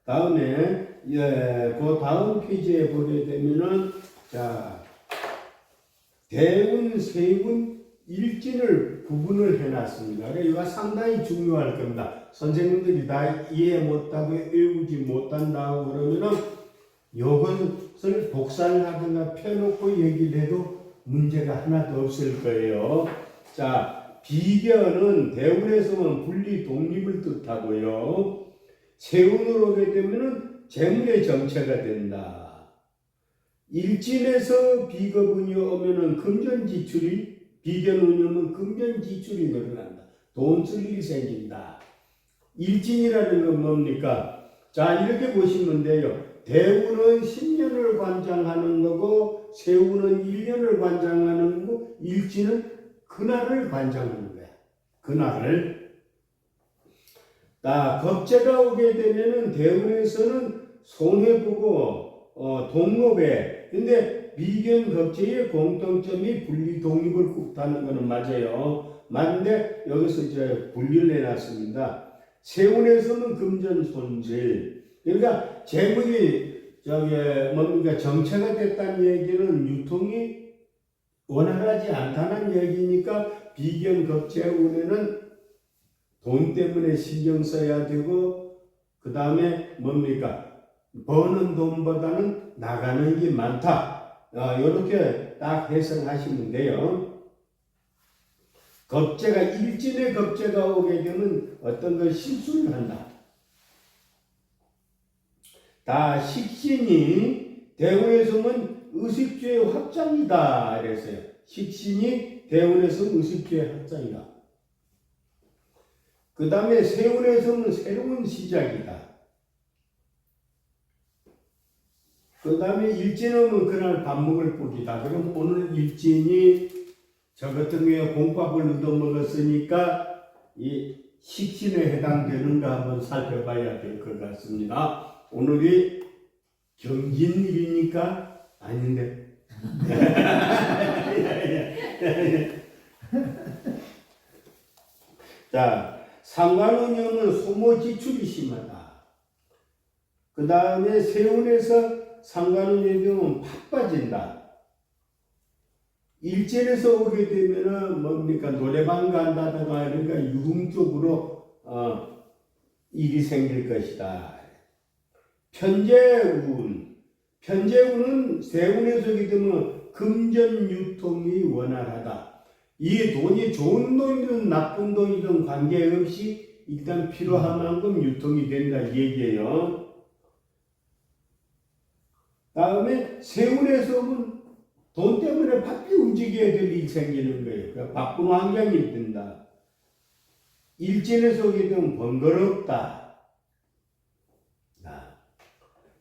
다음에 그 다음 페이지에 보게 되면은 자 대운, 세운, 일진을 구분을 해놨습니다. 그러니까 이거 상당히 중요할 겁니다. 선생님들이 다 이해 못하고 외우지 못한다고 그러면은 이것을 복사를 하거나 펴놓고 얘기를 해도 문제가 하나도 없을 거예요. 자, 비견은 대운에서는 분리 독립을 뜻하고요. 세운으로 오게 되면은 재물의 정체가 된다. 일진에서 비거분이 오면은 금전지출이 비견운이 오면 금전지출이 늘어난다. 돈 쓸 일이 생긴다. 일진이라는 건 뭡니까? 자, 이렇게 보시면 돼요. 대운은 10년을 관장하는 거고 세운은 1년을 관장하는 거고 일진은 그날을 관장하는 거야. 그날을. 겁재가 오게 되면은 대운에서는 손해보고 동업에 근데 비견 겁재의 공통점이 분리 독립을 뜻하는 거는 맞아요. 맞는데 여기서 이제 분리를 해놨습니다. 세운에서는 금전 손실. 그러니까 재물이 뭡니까 정체가 됐다는 얘기는 유통이 원활하지 않다는 얘기니까 비견 겁재운에는 돈 때문에 신경 써야 되고 그 다음에 뭡니까 버는 돈보다는 나가는 게 많다. 이렇게 딱 해석하시면 돼요. 겁재가 일진의 겁재가 오게 되면 어떤 걸 실수를 한다. 다 식신이 대운에서는 의식주의 확장이다. 이랬어요. 식신이 대운에서 의식주의 확장이다. 그 다음에 세운에서는 새로운 시작이다. 그 다음에 일진하면 그날 밥 먹을 복이다. 그럼 오늘 일진이 저 같은 경우에 공밥을 얻어먹었으니까 이 식신에 해당되는가 한번 살펴봐야 될 것 같습니다. 오늘이 경진일이니까 아닌데. 자, 상관운용은 소모 지출이 심하다. 그 다음에 세운에서 상관운용은 바빠진다. 일진에서 오게 되면은 뭡니까 노래방 간다든가 그러니까 유흥 쪽으로 일이 생길 것이다. 편재운은 세운에서 오게 되면 금전 유통이 원활하다. 이 돈이 좋은 돈이든 나쁜 돈이든 관계없이 일단 필요한 만큼 유통이 된다 이 얘기예요. 다음에 세운에서 오면 돈 때문에 바삐 움직여야 될 일이 생기는 거예요. 그러니까 바쁜 환경이 된다. 일진에서 오게 되면 번거롭다.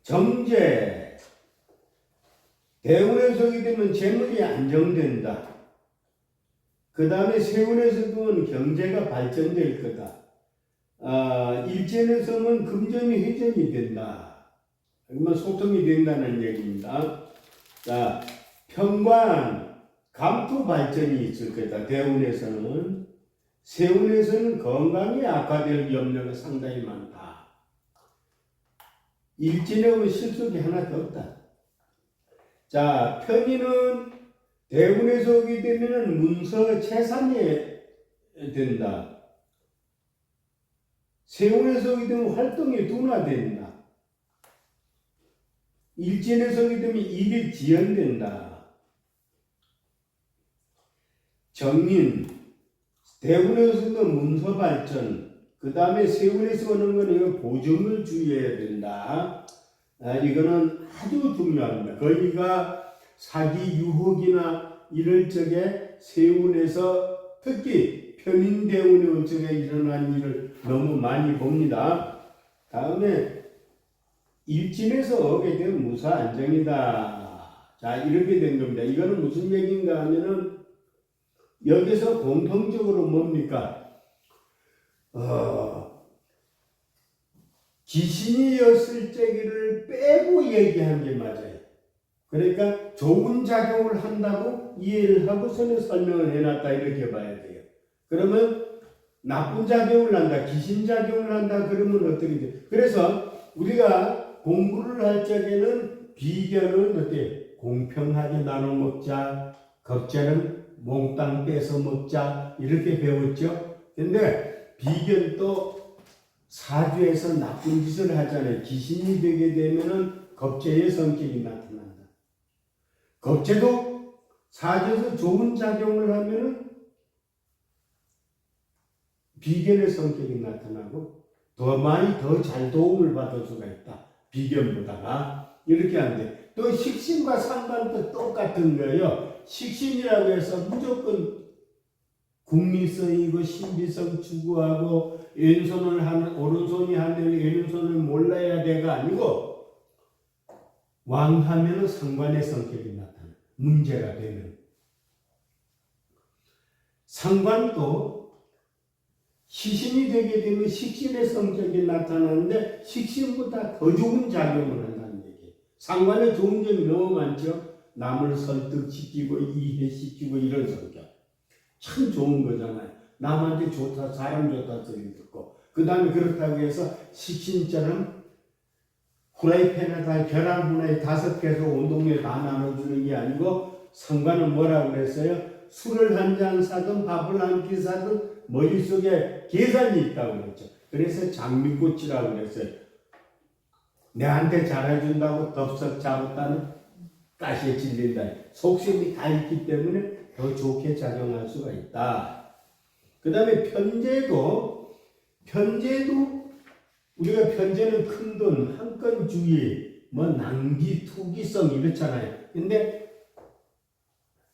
정제. 대운에서 오게 되면 재물이 안정된다. 그 다음에 세운에서는 경제가 발전될 거다. 일진에서는 금전이 회전이 된다. 그러면 소통이 된다는 얘기입니다. 자, 평관, 감투 발전이 있을 거다. 대운에서는. 세운에서는 건강이 악화될 염려가 상당히 많다. 일진에 오면 실속이 하나도 없다. 자, 편의는 대운에서 오게 되면 문서 채산이 된다. 세운에서 오게 되면 활동이 둔화된다. 일진에서 오게 되면 일이 지연된다. 정인, 대운에서도 문서 발전, 그 다음에 세운에서 오는 거는 이거 보증을 주의해야 된다. 이거는 아주 중요합니다. 거기가 사기 유혹이나 이럴 적에 세운에서 특히 편인대운의 운쪽에 일어난 일을 너무 많이 봅니다. 다음에 일진에서 오게 되면 무사 안정이다. 자, 이렇게 된 겁니다. 이거는 무슨 얘기인가 하면은 여기서 공통적으로 뭡니까? 귀신이었을 적을 빼고 얘기한 게 맞아요. 그러니까 좋은 작용을 한다고 이해를 하고서는 설명을 해놨다 이렇게 봐야 돼요. 그러면 나쁜 작용을 한다, 귀신 작용을 한다 그러면 어떻게 돼요? 그래서 우리가 공부를 할 적에는 비견은 어때? 공평하게 나눠 먹자. 겁재는 몽땅 뺏어 먹자. 이렇게 배웠죠. 근데 비견도 사주에서 나쁜 짓을 하잖아요. 귀신이 되게 되면은 겁재의 성격이 나타난다. 겁재도 사주에서 좋은 작용을 하면은 비견의 성격이 나타나고 더 많이 더 잘 도움을 받을 수가 있다. 비견보다가 이렇게 하는데 또 식신과 상관도 똑같은 거예요. 식신이라고 해서 무조건 국리성이고 신비성 추구하고 왼손을 하는 오른손이 하는 왼손을 몰라야 돼가 아니고 왕하면은 상관의 성격이 나타나 문제가 되는 상관도 시신이 되게 되면 식신의 성격이 나타나는데 식신보다 더 좋은 작용을 한다는 얘기예요. 상관에 좋은 점이 너무 많죠. 남을 설득시키고 이해시키고 이런 성격 참 좋은 거잖아요. 남한테 좋다 사람 좋다 소리 듣고 그 다음에 그렇다고 해서 식신처럼 후라이팬에다 계란 후라이 5개에서 온 동네 다 나눠주는 게 아니고 상관은 뭐라고 그랬어요? 술을 한 잔 사든 밥을 한 끼 사든 머릿속에 계산이 있다고 그랬죠. 그래서 장미꽃이라고 그랬어요. 내한테 잘해준다고 덥석 잡았다는 가시에 질린다. 속셈이 다 있기 때문에 더 좋게 작용할 수가 있다. 그 다음에 편재도 우리가 편재는 큰돈, 한 건 주의, 뭐 낭기, 투기성 이렇잖아요. 근데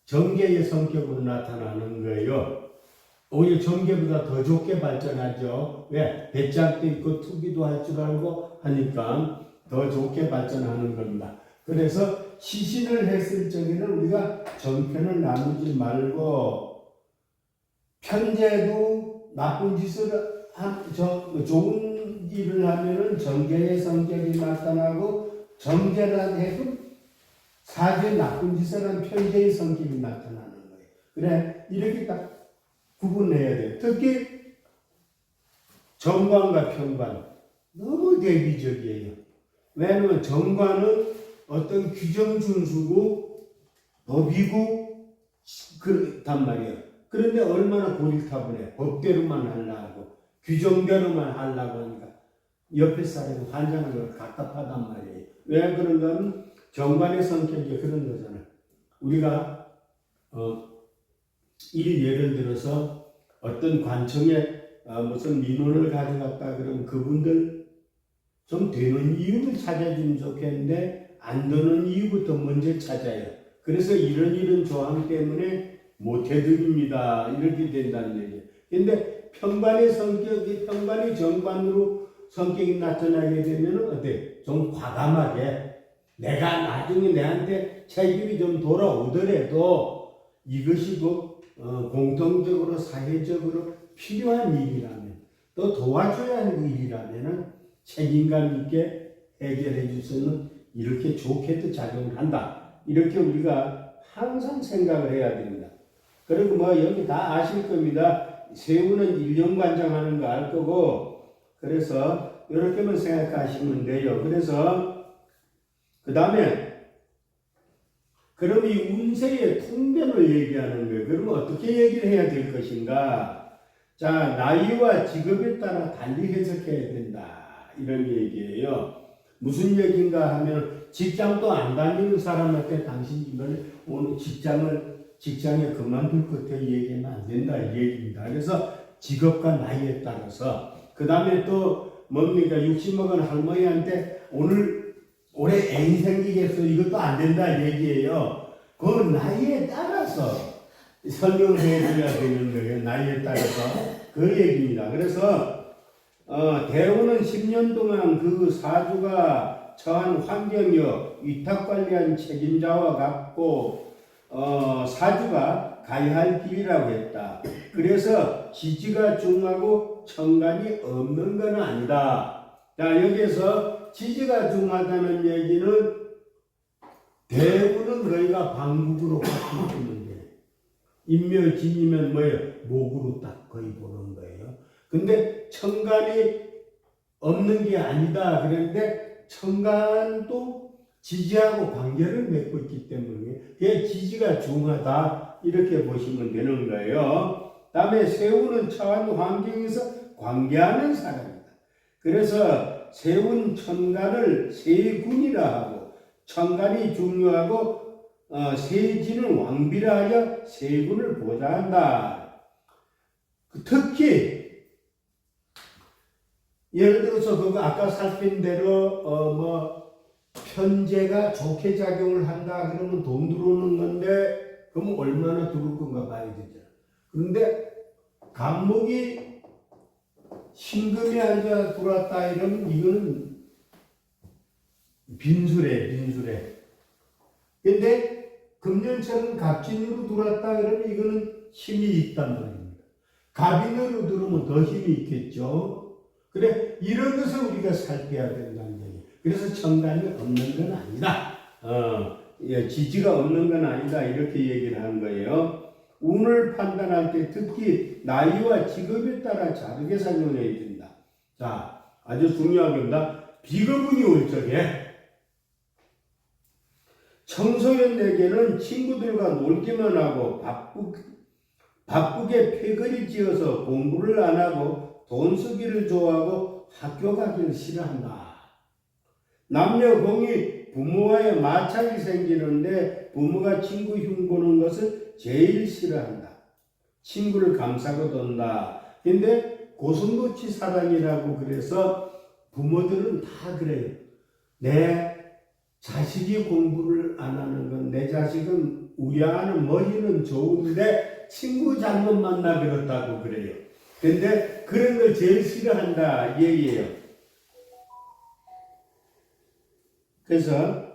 정계의 성격으로 나타나는 거예요. 오히려 정계보다 더 좋게 발전하죠. 왜? 배짱도 있고 투기도 할 줄 알고 하니까 더 좋게 발전하는 겁니다. 그래서 시신을 했을 적에는 우리가 정편을 나누지 말고 편재도 나쁜 짓을 좋은 일을 하면은 정계의 성격이 나타나고 정제라 해도 사주에 나쁜 짓을 한 편재의 성격이 나타나는 거예요. 그래 이렇게 딱 구분해야 돼요. 특히 정관과 편관 너무 대비적이에요. 왜냐하면 정관은 어떤 규정 준수고 법이고 그렇단 말이에요. 그런데 얼마나 고리타분해. 법대로만 하려고 규정대로만 하려고 하니까 옆에 사람이 환장하는 걸 답답하단 말이에요. 왜 그런가 하면 정관의 성격이 그런 거잖아요. 우리가 예를 들어서 어떤 관청에 무슨 민원을 가져갔다 그러면 그분들 좀 되는 이유를 찾아주면 좋겠는데 안 되는 이유부터 먼저 찾아요. 그래서 이런 조항 때문에 못 해드립니다. 이렇게 된다는 얘기예요. 근데 편관의 성격이 편관이 정관으로 성격이 나타나게 되면 어때? 좀 과감하게 내가 나중에 내한테 책임이 좀 돌아오더라도 이것이 공통적으로 사회적으로 필요한 일이라면 또 도와줘야 하는 일이라면 책임감 있게 해결해 줄 수는 이렇게 좋게도 작용을 한다. 이렇게 우리가 항상 생각을 해야 됩니다. 그리고 뭐 여기 다 아실 겁니다. 세우는 일령관장하는 거 알 거고 그래서 이렇게만 생각하시면 돼요. 그래서 그 다음에 그럼 이 운세의 통변을 얘기하는 거예요. 그러면 어떻게 얘기를 해야 될 것인가? 자, 나이와 직업에 따라 달리 해석해야 된다. 이런 얘기예요. 무슨 얘기인가 하면 직장도 안 다니는 사람한테 당신 이번에 오늘 직장에 그만둘 것 같아 얘기하면 안 된다 이 얘기입니다. 그래서 직업과 나이에 따라서 그 다음에 또 뭡니까 60 먹은 할머니한테 올해 애인 생기겠어 이것도 안 된다 얘기예요. 그 나이에 따라서 설명을 해줘야 되는 거예요. 나이에 따라서 그 얘기입니다. 그래서 대우는 10년 동안 그 사주가 처한 환경이요 위탁관리한 책임자와 같고 사주가 가야 할 길이라고 했다. 그래서 지지가 중하고 천간이 없는 건 아니다. 자 여기에서 지지가 중하다는 얘기는 대부는 너희가 방국으로 바꾸면 돼. 인묘진이면 뭐예요? 목으로 딱 거의 보는 거예요. 근데 천간이 없는 게 아니다. 그런데 천간도 지지하고 관계를 맺고 있기 때문에 그게 지지가 중하다 이렇게 보시면 되는 거예요. 다음에 새우는 처한 환경에서 관계하는 사람이다. 그래서 새운 천간을 세군이라 하고 천간이 중요하고 세지는 왕비라 하여 세군을 보좌한다. 특히 예를 들어서 그거 아까 살핀 대로 편제가 좋게 작용을 한다 그러면 돈 들어오는 건데 그러면 얼마나 들어올 건가 봐야 되잖아. 그런데 간목이 신금이 앉아 들어왔다 이러면 이거는 빈수래. 근데 금년처럼 갑진으로 들어왔다 그러면 이거는 힘이 있단 말입니다. 갑인으로 들어오면 더 힘이 있겠죠. 그래 이런 것을 우리가 살펴야 된다는 얘기. 그래서 천간이 없는 건 아니다. 지지가 없는 건 아니다. 이렇게 얘기를 하는 거예요. 운을 판단할 때 특히 나이와 직업에 따라 다르게 사용해야 된다. 자, 아주 중요한 겁니다. 비겁운이 올 적에 청소년에게는 친구들과 놀기만 하고 바쁘게 패거리 지어서 공부를 안 하고 돈 쓰기를 좋아하고 학교 가기를 싫어한다. 남녀 공이 부모와의 마찰이 생기는데 부모가 친구 흉보는 것을 제일 싫어한다. 친구를 감싸고 돈다. 근데 고슴도치 사랑이라고 그래서 부모들은 다 그래요. 내 자식이 공부를 안 하는 건 내 자식은 우량하는 머리는 좋은데 친구 잘못 만나 그렇다고 그래요. 근데 그런 걸 제일 싫어한다 얘기예요. 그래서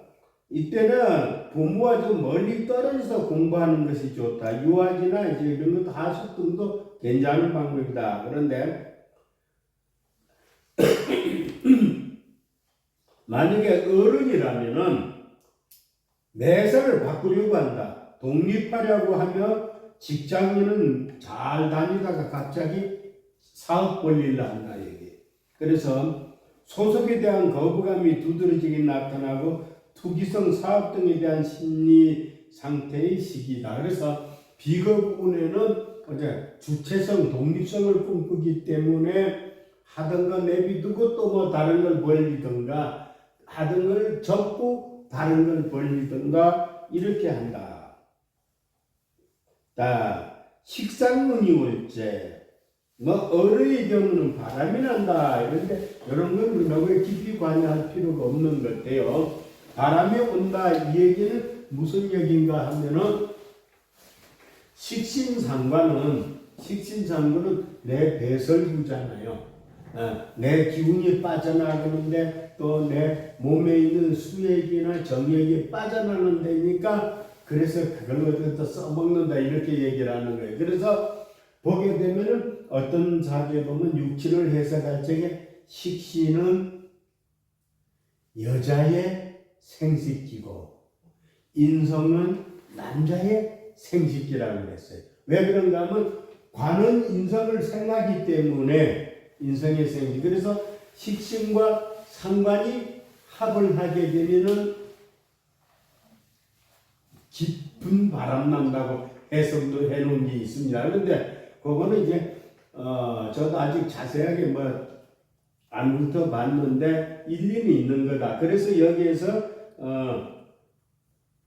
이때는 부모와 좀 멀리 떨어져서 공부하는 것이 좋다. 유학이나 이제 이런 것 하숙 등도 괜찮은 방법이다. 그런데 만약에 어른이라면은 매사를 바꾸려고 한다. 독립하려고 하며 직장인은 잘 다니다가 갑자기 사업 벌리려 한다. 얘기. 그래서 소속에 대한 거부감이 두드러지게 나타나고 투기성 사업 등에 대한 심리 상태의 시기다. 그래서 비겁운에는 주체성, 독립성을 꿈꾸기 때문에 하던 거 내비두고 또 뭐 다른 걸 벌리든가 하던 걸 접고 다른 걸 벌리든가 이렇게 한다. 자, 식상운이 올제 어른의 경우는 바람이 난다. 이런데 이런 건 너무 깊이 관여할 필요가 없는 것 같아요. 바람이 온다 이 얘기는 무슨 얘기인가 하면은 식신상관은 내 배설구잖아요. 내 기운이 빠져나가는데 또 내 몸에 있는 수액이나 정액이 빠져나가는 데니까 그래서 그걸 어디다 써먹는다 이렇게 얘기를 하는 거예요. 그래서 보게 되면은 어떤 사주에 보면 육친을 해석할 적에 식신은 여자의 생식기고 인성은 남자의 생식기라고 그랬어요. 왜 그런가 하면 관은 인성을 생각하기 때문에 인성의 생식. 그래서 식신과 상관이 합을 하게 되면은 깊은 바람 난다고 해석도 해놓은 게 있습니다. 그런데 그거는 이제 저도 아직 자세하게 안 훑어봤는데 일리는 있는 거다. 그래서 여기에서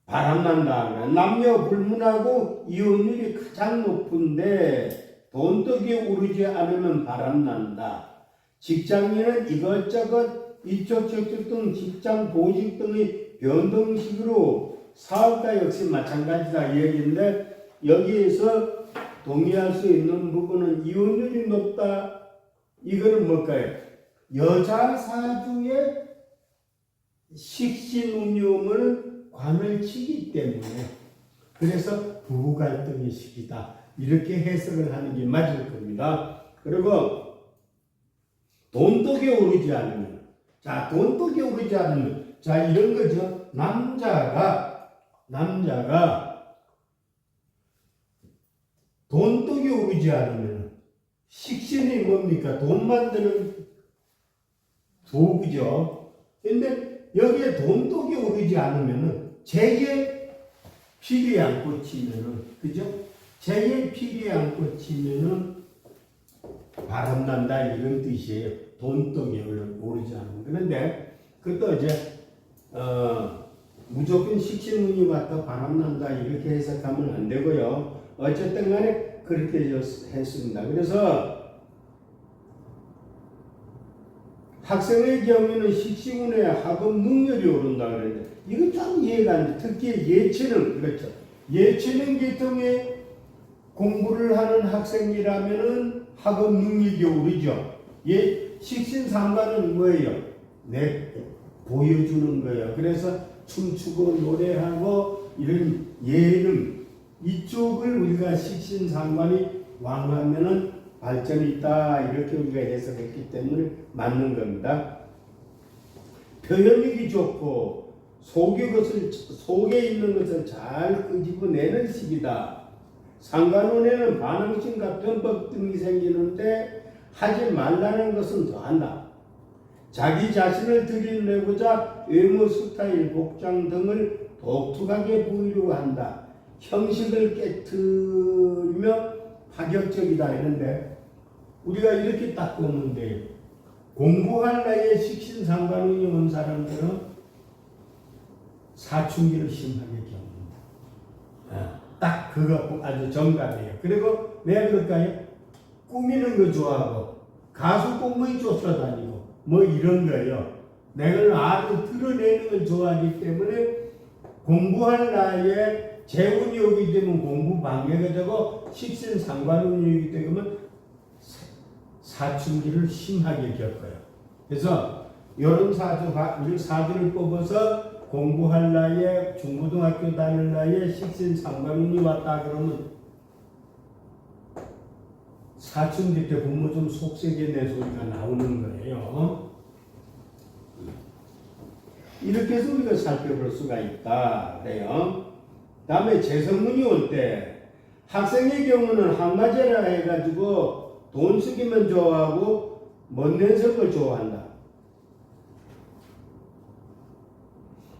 바람난다. 남녀 불문하고 이혼율이 가장 높은데 돈떡이 오르지 않으면 바람난다. 직장인은 이것저것 이쪽 저쪽 등 직장 보직 등의 변동식으로 사업가 역시 마찬가지다 이 얘기인데 여기에서 동의할 수 있는 부분은 이혼율이 높다. 이거는 뭘까요? 여자 사주의 식신운용을 관을 치기 때문에 그래서 부부 갈등의 시기다. 이렇게 해석을 하는 게 맞을 겁니다. 그리고 돈독에 오르지 않으면 돈독에 오르지 않으면 이런 거죠. 남자가 돈독에 오르지 않으면 식신이 뭡니까? 돈 만드는 도구죠. 근데 여기에 돈독이 오르지 않으면은 제게 피리에 안 꽂히면은, 그죠? 제게 피리에 안 꽂히면은 바람난다 이런 뜻이에요. 돈독이 오르지 않으면. 그런데 그것도 이제 무조건 식신운이 왔다 바람난다 이렇게 해석하면 안 되고요. 어쨌든 간에 그렇게 했습니다. 그래서 학생의 경우에는 식신운에 학업 능률이 오른다 그러는데 이거 좀 이해가 안 돼. 특히 예체능, 그렇죠. 예체능 계통의 공부를 하는 학생이라면은 학업 능력이 오르죠. 식신상관은 뭐예요? 보여주는 거예요. 그래서 춤추고 노래하고 이런 예능 이쪽을 우리가 식신상관이 왕하면은 발전이 있다 이렇게 우리가 해석했기 때문에 맞는 겁니다. 표현력이 좋고 속에 있는 것을 잘 끄집어내는 시기다. 상관운에는 반항심과 편법 등이 생기는데 하지 말라는 것은 더한다. 자기 자신을 들이내고자 외모, 스타일, 복장 등을 독특하게 보이려고 한다. 형식을 깨트리며 파격적이다 이런데 우리가 이렇게 딱 보면 돼요. 공부할 나이에 식신상관운이 온 사람들은 사춘기를 심하게 겪는다. 딱 그거 아주 정답이에요. 그리고 내가 그럴까요? 꾸미는 거 좋아하고 가수 공부에 쫓아다니고 뭐 이런 거예요. 내가 아주 드러내는 걸 좋아하기 때문에 공부할 나이에 재운이 오게 되면 공부 방해가 되고 식신상관운이 오게 되면 사춘기를 심하게 겪어요. 그래서 이런 사주를 뽑아서 공부할 나이에 중고등학교 다닐 나이에 식신상관운이 왔다 그러면 사춘기 때 부모 좀 속세게 내 소리가 나오는 거예요. 이렇게 해서 우리가 살펴볼 수가 있다 그래요. 다음에 재성운이 올 때 학생의 경우는 항마제라 해가지고 돈 쓰기만 좋아하고 멋낸 성을 좋아한다.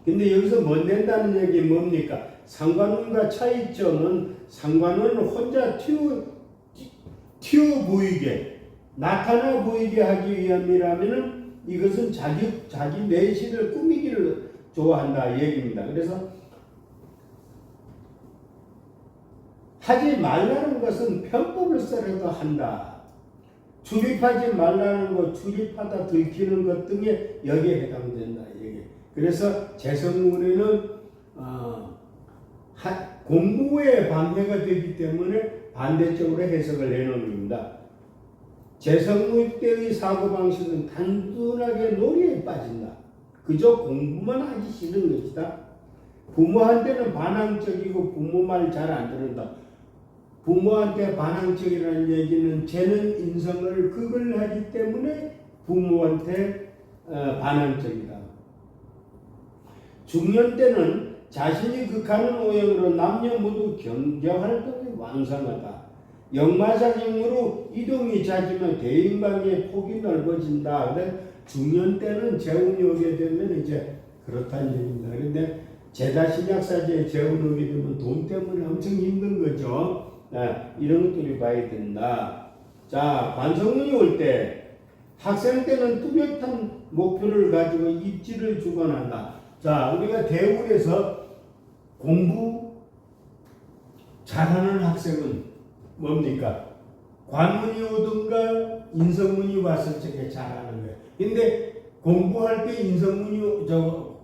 근데 여기서 멋낸다는 얘기 뭡니까? 상관운과 차이점은 상관운은 혼자 튀어 보이게 나타나 보이게 하기 위함이라면은 이것은 자기 내실을 꾸미기를 좋아한다 얘기입니다. 그래서 하지 말라는 것은 편법을 써라도 한다. 출입하지 말라는 것, 출입하다 들키는 것 등에 여기에 해당된다. 얘기. 그래서 재성운에는 공부에 방해가 되기 때문에 반대쪽으로 해석을 해놓습니다. 재성운 때의 사고방식은 단순하게 놀이에 빠진다. 그저 공부만 하기 싫은 것이다. 부모한테는 반항적이고 부모 말 잘 안 들은다. 부모한테 반항적이라는 얘기는 쟤는 인성을 극을 때문에 부모한테 반항적이다. 중년 때는 자신이 극하는 오행으로 남녀 모두 경제활동이 왕성하다. 역마사경으로 이동이 잦으면 대인관계의 폭이 넓어진다. 근데 중년 때는 재운이 오게 되면 이제 그렇다는 얘기입니다. 그런데 제다신약사제에 재운이 오게 되면 돈 때문에 엄청 힘든 거죠. 이런 것들이 봐야 된다. 자, 관성운이 올 때 학생 때는 뚜렷한 목표를 가지고 입지를 주관한다. 자, 우리가 대운에서 공부 잘하는 학생은 뭡니까? 관운이 오든가 인성운이 왔을 적에 잘하는 거예요. 근데 공부할 때 인성운이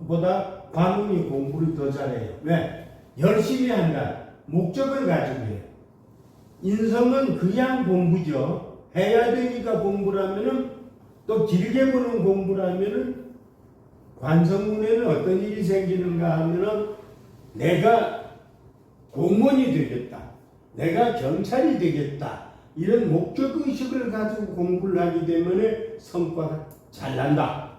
보다 관운이 공부를 더 잘해요. 왜? 열심히 한다. 목적을 가지고 해요. 인성은 그냥 공부죠. 해야 되니까 공부라면은 또 길게 보는 공부라면은 관성운에는 어떤 일이 생기는가 하면은 내가 공무원이 되겠다. 내가 경찰이 되겠다. 이런 목적의식을 가지고 공부를 하기 때문에 성과가 잘 난다.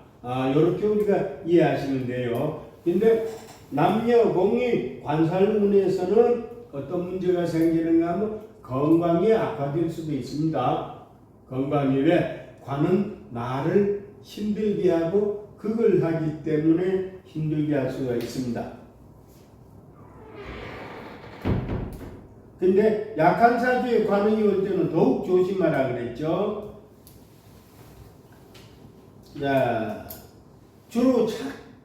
이렇게 우리가 이해하시면 돼요. 근데 남녀 공이 관살운에서는 어떤 문제가 생기는가 하면 건강이 악화될 수도 있습니다. 건강이 왜? 관은 나를 힘들게 하고 그걸 하기 때문에 힘들게 할 수가 있습니다. 근데 약한 사주에 관운이 올 때는 더욱 조심하라 그랬죠. 자, 주로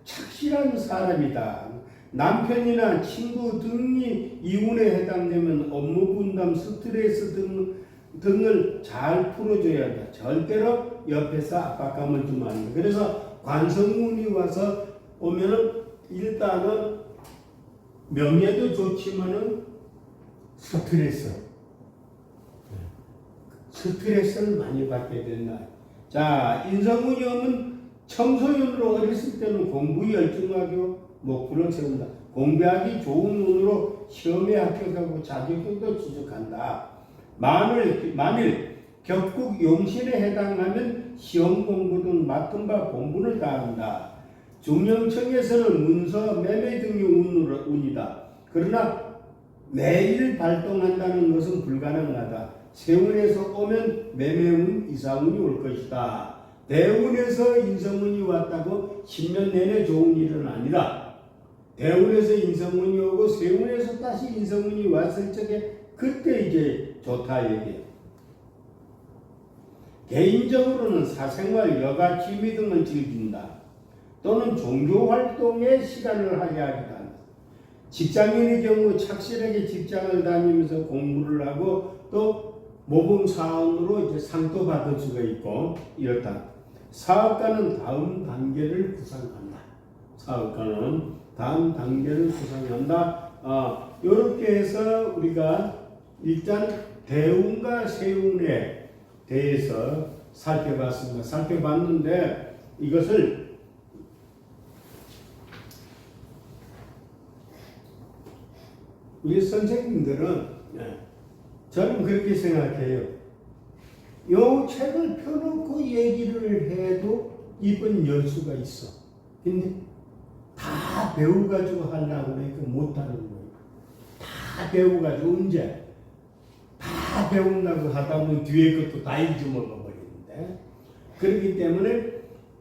착실한 사람이다. 남편이나 친구 등이 이혼에 해당되면 업무 분담, 스트레스 등을 잘 풀어줘야 한다. 절대로 옆에서 압박감을 주면 안 돼. 그래서 관성운이 와서 오면은 일단은 명예도 좋지만은 스트레스를 많이 받게 된다. 자, 인성운이 오면 청소년으로 어렸을 때는 공부 열중하고 목표를 세운다. 공부하기 좋은 운으로 시험에 합격하고 자격증도 취득한다. 만일 격국 용신에 해당하면 시험 공부 등 맡은 바 본분을 다한다. 중령청에서는 문서, 매매 등의 운이다. 그러나 매일 발동한다는 것은 불가능하다. 세운에서 오면 매매운, 이상운이 올 것이다. 대운에서 인성운이 왔다고 10년 내내 좋은 일은 아니다. 대운에서 인성운이 오고 세운에서 다시 인성운이 왔을 적에 그때 이제 좋다 얘기예요. 개인적으로는 사생활, 여가, 취미 등을 즐긴다. 또는 종교활동에 시간을 하게 하기도 한다. 직장인의 경우 착실하게 직장을 다니면서 공부를 하고 또 모범사원으로 이제 상도 받을 수가 있고 이렇다. 사업가는 다음 단계를 구상한다. 사업가는 다음 단계를 구상한다. 이렇게 해서 우리가 일단 대운과 세운에 대해서 살펴봤습니다. 살펴봤는데 이것을 우리 선생님들은 저는 그렇게 생각해요. 요 책을 펴놓고 얘기를 해도 입은 열 수가 있어. 근데 다 배워가지고 하려고 하니까 못하는 거예요. 다 배워가지고 언제? 다 배운다고 하다 보면 뒤에 것도 다 잊어먹어버리는데. 그렇기 때문에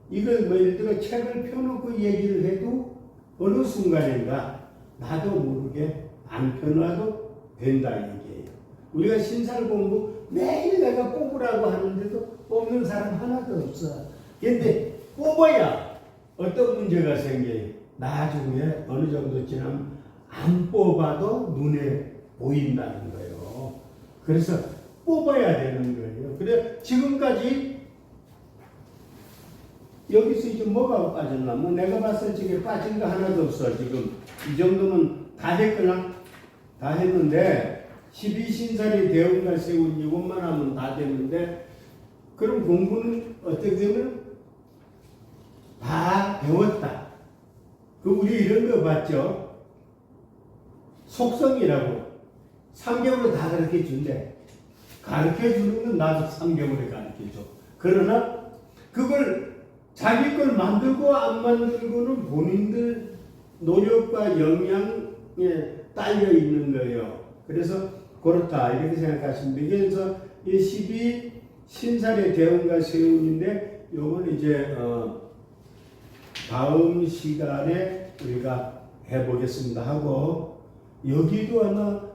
이걸 뭐 예를 들어 책을 펴놓고 얘기를 해도 어느 순간인가 나도 모르게 안 펴놔도 된다 얘기예요. 우리가 신살 공부 매일 내가 뽑으라고 하는데도 뽑는 사람 하나도 없어. 근데 뽑아야 어떤 문제가 생겨요. 나중에 어느 정도 지나면 안 뽑아도 눈에 보인다는 거예요. 그래서 뽑아야 되는 거예요. 그래 지금까지 여기서 이제 뭐가 빠졌나? 뭐 내가 봤을 적에 빠진 거 하나도 없어. 지금 이 정도면 다 했거나 다 했는데 12신살이 대운과 세운 이것만 하면 다 됐는데 그럼 공부는 어떻게 되면 다 배웠다. 그 우리 이런 거 봤죠? 속성이라고 3개월로 다 가르쳐 준대. 가르쳐 주는 건 나도 3개월에 가르쳐 줘. 그러나 그걸 자기 걸 만들고 안 만들고는 본인들 노력과 영향에 딸려 있는 거예요. 그래서 그렇다 이렇게 생각하시면 돼요. 그래서 이 12 신살의 대운과 세운인데 요건 이제 다음 시간에 우리가 해보겠습니다 하고 여기도 아마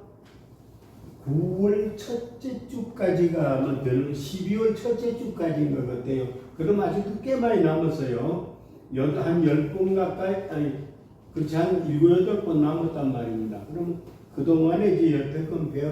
9월 첫째 주까지가 아마 되는 12월 첫째 주까지인 것 같아요. 그럼 아직도 꽤 많이 남았어요. 한 10번 가까이 아니 그렇지 한 7, 8번 남았단 말입니다. 그럼 그동안에 이제 여태껏 배워